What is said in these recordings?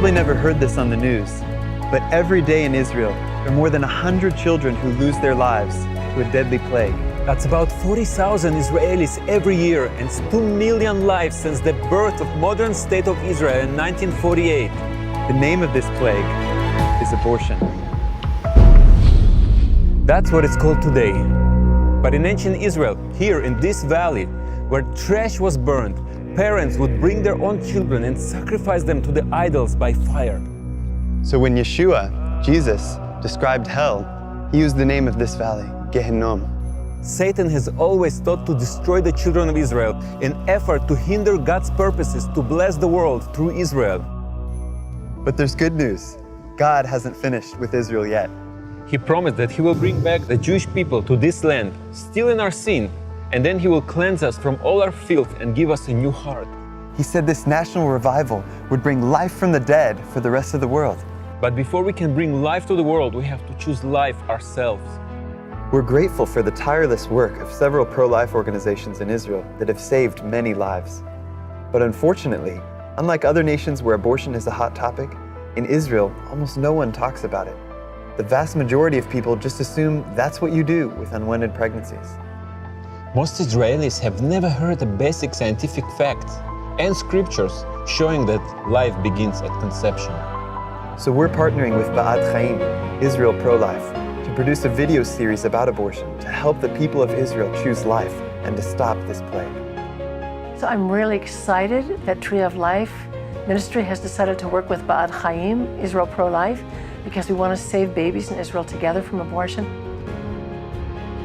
probably never heard this on the news, but every day in Israel, there are more than 100 children who lose their lives to a deadly plague. That's about 40,000 Israelis every year, and it's 2 million lives since the birth of modern state of Israel in 1948. The name of this plague is abortion. That's what it's called today. But in ancient Israel, here in this valley, where trash was burned, parents would bring their own children and sacrifice them to the idols by fire. So when Yeshua, Jesus, described hell, he used the name of this valley, Gehinnom. Satan has always thought to destroy the children of Israel in effort to hinder God's purposes to bless the world through Israel. But there's good news. God hasn't finished with Israel yet. He promised that He will bring back the Jewish people to this land, still in our sin, and then He will cleanse us from all our filth and give us a new heart. He said this national revival would bring life from the dead for the rest of the world. But before we can bring life to the world, we have to choose life ourselves. We're grateful for the tireless work of several pro-life organizations in Israel that have saved many lives. But unfortunately, unlike other nations where abortion is a hot topic, in Israel, almost no one talks about it. The vast majority of people just assume that's what you do with unwanted pregnancies. Most Israelis have never heard a basic scientific fact and scriptures showing that life begins at conception. So we're partnering with Ba'at Chaim, Israel Pro-Life, to produce a video series about abortion to help the people of Israel choose life and to stop this plague. So I'm really excited that Tree of Life Ministry has decided to work with Ba'at Chaim, Israel Pro-Life, because we want to save babies in Israel together from abortion.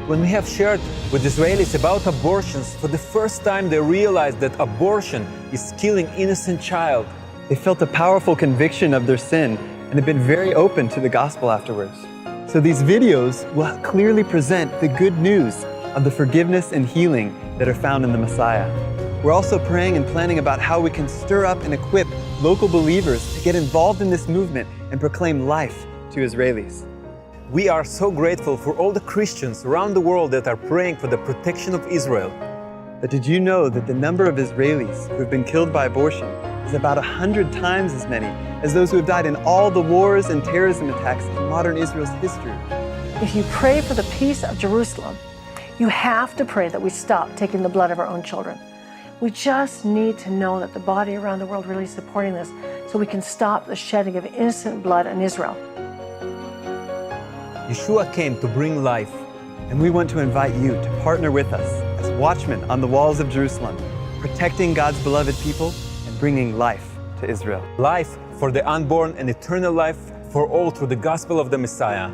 When we have shared with Israelis about abortions, for the first time they realized that abortion is killing innocent child. They felt a powerful conviction of their sin and have been very open to the gospel afterwards. So these videos will clearly present the good news of the forgiveness and healing that are found in the Messiah. We're also praying and planning about how we can stir up and equip local believers to get involved in this movement and proclaim life to Israelis. We are so grateful for all the Christians around the world that are praying for the protection of Israel. But did you know that the number of Israelis who have been killed by abortion is about 100 times as many as those who have died in all the wars and terrorism attacks in modern Israel's history? If you pray for the peace of Jerusalem, you have to pray that we stop taking the blood of our own children. We just need to know that the body around the world really is supporting this so we can stop the shedding of innocent blood in Israel. Yeshua came to bring life. And we want to invite you to partner with us as watchmen on the walls of Jerusalem, protecting God's beloved people and bringing life to Israel. Life for the unborn and eternal life for all through the gospel of the Messiah.